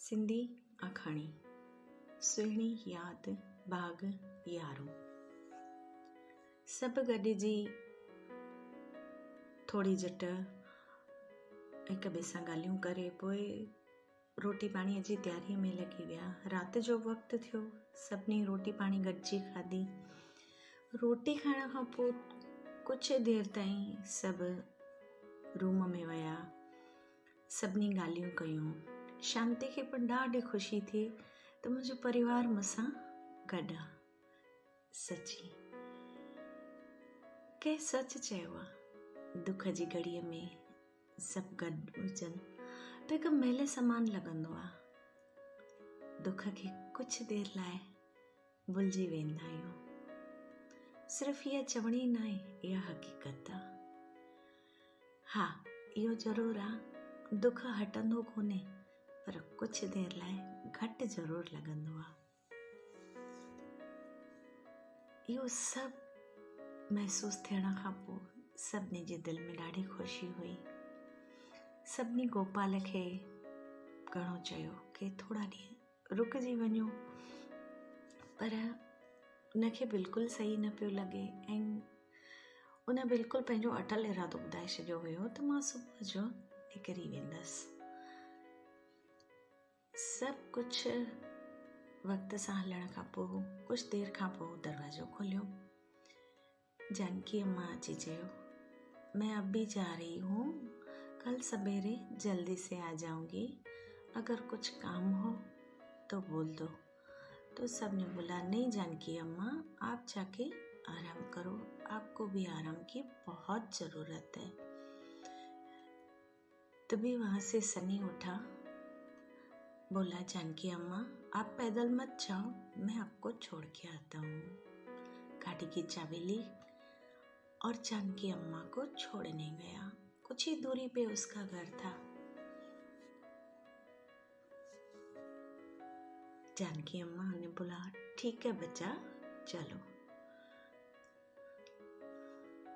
सिंधी आखाणी सुहिणी यादि बाग़ यारो। सभु गॾिजी थोड़ी झट हिक ॿिए सां ॻाल्हियूं करे पोइ रोटी पाणीअ जी तयारीअ में लॻी विया। राति जो वक़्तु थियो, सभिनी रोटी पाणी गॾिजी खाधी। रोटी खाइण खां पोइ कुझु देरि ताईं सभु रूम में विया, सभिनी ॻाल्हियूं कयूं। शांति खे पण ॾाढी ख़ुशी थी त मुंहिंजो परिवार मूंसां गॾु आहे। सची के सच चयो आहे, दुख जी घड़ीअ में सभु गॾु हुजनि त हिकु मेले समान लॻंदो आहे। दुख खे कुझु देरि लाइ भुलिजी वेंदा आहियूं। सिर्फ़ु इहा चवणी न आहे, इहा हक़ीक़त आहे। हा, इहो ज़रूरु आहे, दुख हटंदो कोन्हे पर कुझु देरि लाइ घटि ज़रूरु लॻंदो आहे। इहो सभु महसूसु थियण खां पोइ सभिनी जे दिलि में ॾाढी ख़ुशी हुई। सभिनी गोपाल खे घणो चयो कि थोरा ॾींहं रुकिजी वञो, पर उनखे बिल्कुलु सही न पियो लॻे ऐं उन बिल्कुलु पंहिंजो अटल इरादो ॿुधाए छॾियो हुयो त मां सुबुह जो निकिरी वेंदसि। सभु कुझु वक़्त सां हलण खां पोइ कुझु देरि खां पोइ दरवाज़ो खोलियो। जानकी अम्मा अची चयो, मैं अभी जा रही हूँ, कल सवेरे जल्दी से आ जाऊंगी, अगर कुछ काम हो तो बोल दो। तो सबने बोला, नहीं जानकी अम्मा, आप जाके आराम करो, आपको भी आराम की बहुत ज़रूरत है। तभी वहाँ से सनी उठा, बोला, जानकी अम्मा आप पैदल मत जाओ, मैं आपको छोड़ के आता हूँ। गाड़ी की चाबी ली और जानकी अम्मा को छोड़ने गया। कुछ ही दूरी पे उसका घर था। जानकी अम्मा ने बोला, ठीक है बच्चा, चलो।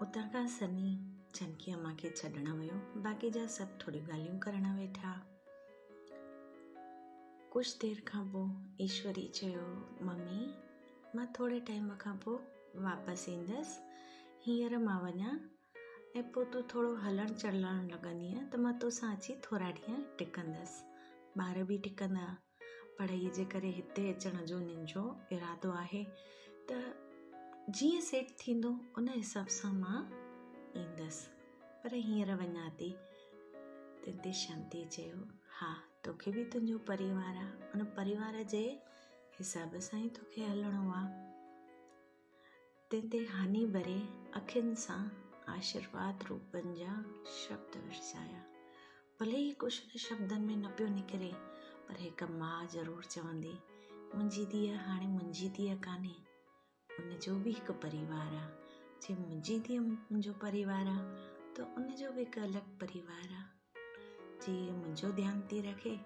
उतां खां सनी जानकी अम्मा खे छॾण वियो। बाक़ी जा सभु थोड़ी ॻाल्हियूं करण वेठा। कुछ देरि खां पोइ ईश्वरी चयो, मम्मी मां थोरे टाइम खां पोइ वापसि ईंदसि, हींअर मां वञा ऐं पोइ तूं थोरो हलणु चलणु लॻंदीअ त मां तोसां अची थोरा ॾींहं टिकंदसि। ॿार बि टिकंदा, पढ़ाईअ जे करे हिते अचण जो मुंहिंजो इरादो आहे त जीअं सेट थींदो उन हिसाब सां मां ईंदसि, पर हींअर वञा थी। तंहिंते शांतीअ चयो, हा तोखे बि तुंहिंजो परिवार आहे, उन परिवार जे हिसाब सां ई तोखे हलणो आहे। तंहिंते हानी भरे अखियुनि सां आशीर्वाद रूपनि जा शब्द वरसाया। भले ई कुझु शब्दनि में न पियो निकिरे, पर हिकु माउ ज़रूरु चवंदी, मुंहिंजी धीअ हाणे मुंहिंजी धीअ कान्हे, उनजो बि हिकु परिवार आहे। जे मुंहिंजी धीअ मुंहिंजो परिवार आहे त उनजो बि हिकु अलॻि परिवार आहे। जे मुंहिंजो ध्यानु थी रखे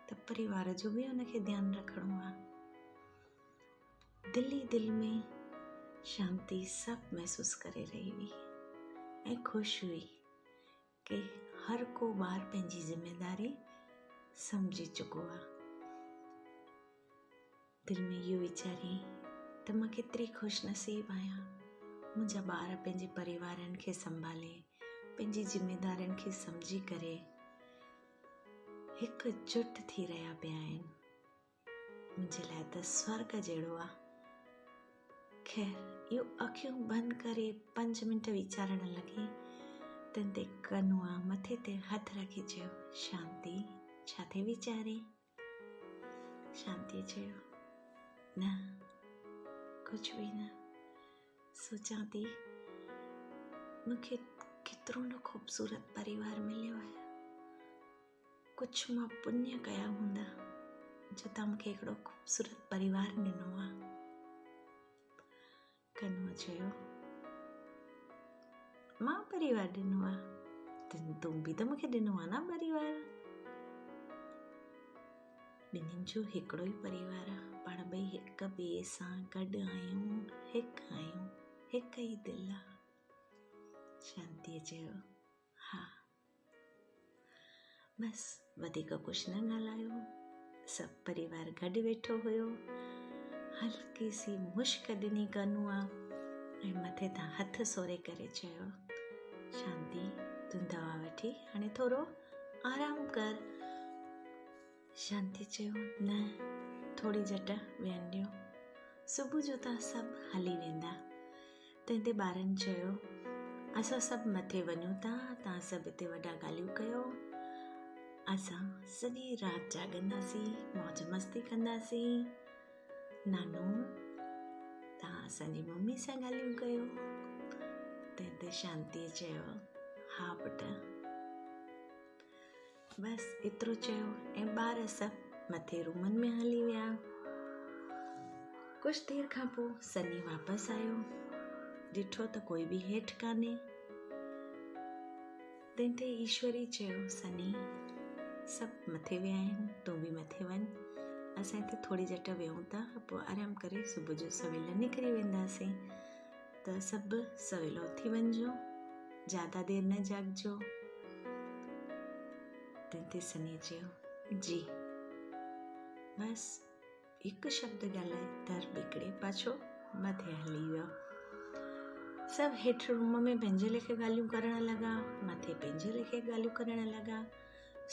त परिवार जो बि उनखे ध्यानु रखिणो आहे। दिल ई दिलि में शांती सभु महसूसु करे रही हुई ऐं ख़ुशि हुई कि हर को ॿार पंहिंजी ज़िम्मेदारी सम्झी चुको आहे। दिलि में इहो वीचारी त मां केतिरी ख़ुशि नसीब आहियां, मुंहिंजा ॿार पंहिंजे परिवारनि खे संभाले, पंहिंजी ज़िम्मेदारियुनि खे सम्झी करे हिकु जुट थी रहिया पिया आहिनि। मुंहिंजे लाइ त स्वर्ग जहिड़ो आहे। ख़ैर, इहो अखियूं बंदि करे 5 मिंट वीचारण लॻी। तंहिंते कनुआ मथे ते हथ रखी चयो, शांती छा थी वीचारे? शांतीअ चयो, न कुझु बि न, सोचां थी मूंखे केतिरो न ख़ूबसूरत परिवार मिलियो आहे। कुझु मां पुण्य कया हूंदा जो तव्हां मूंखे हिकिड़ो ख़ूबसूरत परिवार ॾिनो आहे। कनुआ चयो, मां परिवार ॾिनो आहे, तूं बि त मूंखे ॾिनो आहे न परिवार। ॿिन्हिनि जो हिकिड़ो ई परिवार आहे, पाण ॿई हिक ॿिए सां गॾु आहियूं, हिकु आहियूं, हिकु ई दिलि आहे। शांतीअ चयो, हा बसि वधीक कुझु न ॻाल्हायो। सभु परिवार गॾु वेठो हुयो। हल्की सी मुश्क ॾिनी कनुआ ऐं मथे तां हथ सोरे करे चयो, शांती तूं दवा वठी हाणे थोरो आराम कर। शांती चयो, न थोरी झट वेहण ॾियो, सुबुह जो त सभु हली वेंदा। तंहिं ते ॿारनि चयो, असां सभु मथे वञूं था, तव्हां सभु हिते वॾा ॻाल्हियूं कयो, असां सॼी राति जाॻंदासीं, मौज मस्ती कंदासीं। नानू तव्हां असांजी मम्मी सां ॻाल्हियूं कयो। तंहिं ते शांतीअ चयो, हा पुटु। बसि एतिरो चयो ऐं ॿार सभु मथे रूमनि में हली विया। कुझु देरि खां पोइ सनी वापसि आयो। ॾिठो त कोई बि हेठि कान्हे। तंहिं ते ईश्वरी चयो, सनी सभु मथे विया आहिनि, तूं बि मथे वञ, असां हिते थोरी झट वेहूं था, पोइ आराम करे सुबुह जो सवेल निकिरी वेंदासीं। त सभु सवेल उथी वञिजो, ज़्यादा देरि न जाॻिजो। तंहिं ते सनी चयो, जी। बसि हिकु शब्द ॻाल्हाए दर बिगड़े पाछो मथे हली वियो। सभु हेठि रूम में पंहिंजे लेखे ॻाल्हियूं करण लॻा, मथे पंहिंजे लेखे ॻाल्हियूं करण लॻा।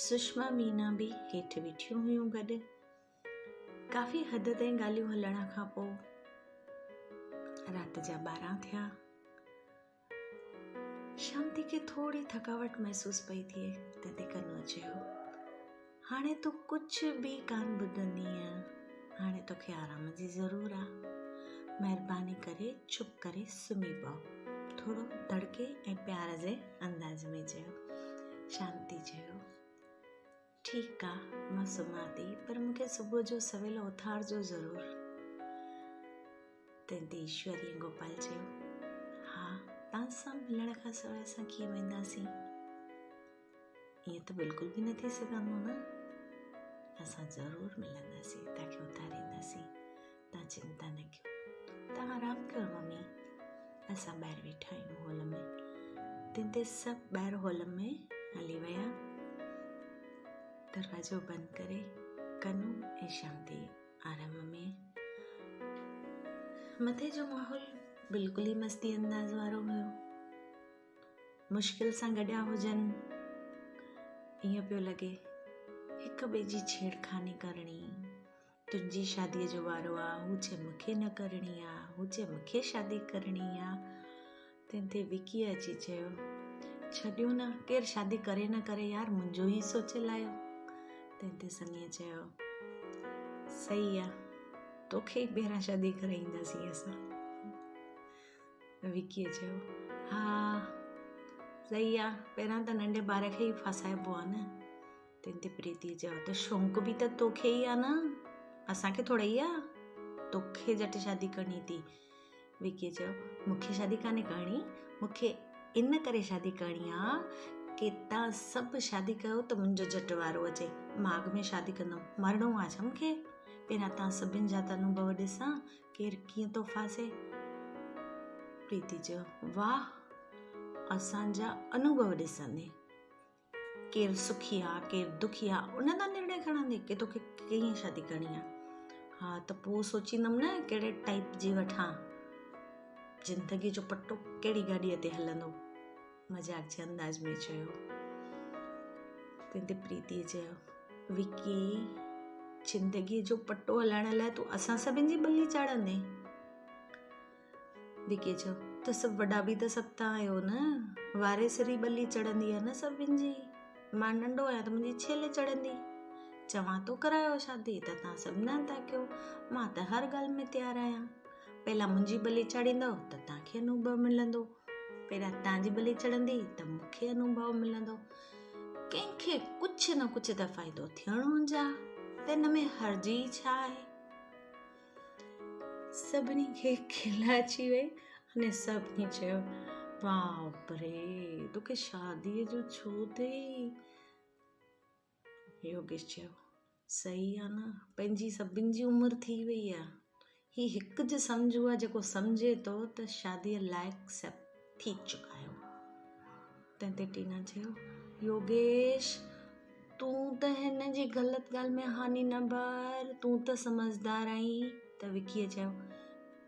सुषमा मीना बि हेठि बीठियूं हुयूं गॾु। काफ़ी हद ताईं ॻाल्हियूं हलण खां पोइ राति जा 12 थिया। शांती खे थोरी थकावट महसूस पई थिए। तंहिं कनुआ चयो, हाणे तूं कुझु बि कान ॿुधंदीअ, हाणे तोखे आराम जी ज़रूरत आहे। महिरबानी करे चुप करे सुम्ही पओ, थोरो धड़के ऐं प्यार जे अंदाज़ में चयो। शांती चयो, ठीकु आहे, मां सुम्हां थी, पर मूंखे सुबुह जो सवेल उथारिजो ज़रूरु। तंहिं ते ईश्वरी ऐं गोपाल चयो, हा, तव्हां सां मिलण खां सवाइ असां कीअं वेंदासीं? ईअं त बिल्कुलु बि न थी सघंदो न। असां ज़रूरु मिलंदासीं, तव्हांखे उथारींदासीं, तव्हां चिंता न कयो। तव्हां आराम कयो मम्मी, असां ॿाहिरि वेठा आहियूं हॉल में। तंहिं ते सभु ॿाहिरि हॉल में हली विया। दरवाजो बंदि करे कनू ऐं शांती आराम में। मथे जो माहौल बिल्कुलु ई मस्ती अंदाज़ वारो हुयो। मुश्किल सां गॾिया हुजनि, ईअं पियो लॻे हिक ॿिए जी छेड़खानी करणी। तुंहिंजी शादीअ जो वारो आहे, हू चए मूंखे न करणी आहे, हू चए मूंखे शादी करणी आहे। तंहिं ते विकी अची चयो, छॾियो न, केरु शादी करे न करे यार, मुंहिंजो ई सोच लायो। तंहिं ते सनीअ चयो, सही आहे, तोखे ई पहिरां शादी कराईंदासीं असां। विकीअ चयो, हा सही आहे, पहिरां त नंढे ॿार खे ई फसाइबो आहे न। तंहिं ते प्रीति चयो, त शौंक़ु बि त तोखे ई आहे न, असांखे थोड़ा ई आहे, तोखे झटि शादी करणी थी। विकीअ चयो, मूंखे शादी कान्हे करणी, मूंखे इन करे शादी करणी आहे कि तव्हां सभु शादी कयो त मुंहिंजो झटि वारो अचे, मां अॻ में शादी कंदमि, मरणो आहे छा मूंखे? पहिरां तव्हां सभिनि जा त अनुभव ॾिसां, केरु कीअं थो फासे। प्रीति चयो, वाह, असांजा अनुभव ॾिसंदे केरु सुखी आहे केरु दुखी आहे उन तां निर्णय खणंदे कि तोखे कीअं शादी करणी आहे। हा त पोइ सोचींदमि न कहिड़े टाइप जी वठां, ज़िंदगी जो पट्टो कहिड़ी गाॾीअ ते हलंदो, मज़ाक जे अंदाज़ में चयो। तंहिं ते प्रीतिअ चयो, विकी, ज़िंदगीअ जो पट्टो हलाइण लाइ तूं असां सभिनि जी बली चाढ़ंदे। विकी चयो, त सभु वॾा बि त सभु तव्हां आहियो न, वारे सिरी बली चढ़ंदी आहे न सभिनि जी। मां नंढो आहियां त मुंहिंजी छेले चढ़ंदी, चवां तो करायो शादी त तव्हां सभु न था कयो। मां त हर ॻाल्हि में तयारु आहियां, पहिला मुंहिंजी बली चाढ़ींदव त तव्हांखे अनुभव मिलंदो, पहिरां तव्हांजी बली चढ़ंदी त मूंखे अनुभव मिलंदो। कंहिंखे कुझु न कुझु त फ़ाइदो थियणो हुजे, त हिन में हर्जी छा आहे? सभिनी खे खिल अची वई अने सभिनी चयो, बाप रे, तोखे शादीअ जो छो अथई? योगेश चयो, सही आहे न, पंहिंजी सभिनि जी उमिरि थी वई आहे, ही हिकु ज सम्झो आहे जेको सम्झे थो त शादीअ लाइक़ु सभु थी चुका आहियो। तंहिं ते टीना चयो, योगेश तूं त हिन जी ग़लति ॻाल्हि में हानी न भर, तूं त समझदार आहीं। त विकीअ चयो,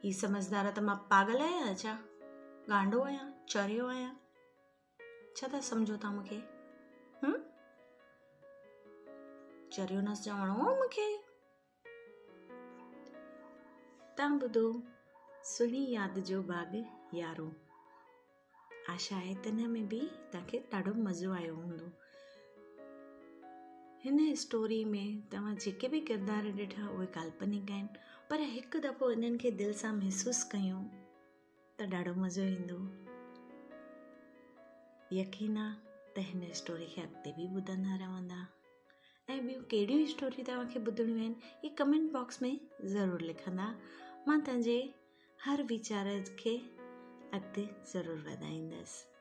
ही समझदार त मां पागल आहियां छा, गांडो आहियां, चरियो आहियां, छा था सम्झो तव्हां मूंखे? चरियो न चवणो मूंखे। तव्हां ॿुधो सुहिणी यादि जो बाग़ यारो। आशा आहे त हिन में बि तव्हांखे ॾाढो मज़ो आयो हूंदो। हिन स्टोरी में तव्हां जेके बि किरदार ॾिठा उहे काल्पनिक आहिनि, पर हिकु दफ़ो इन्हनि खे दिलि सां महसूसु कयूं त ॾाढो मज़ो ईंदो। यकीन आहे त हिन स्टोरी खे अॻिते बि ॿुधंदा रहंदा। ऐं ॿियूं कहिड़ियूं स्टोरी तव्हांखे ॿुधणियूं आहिनि, इहे कमेंट बॉक्स में ज़रूरु लिखंदा। मां तव्हांजे हर वीचार खे अॻिते ज़रूरु वधाईंदसि।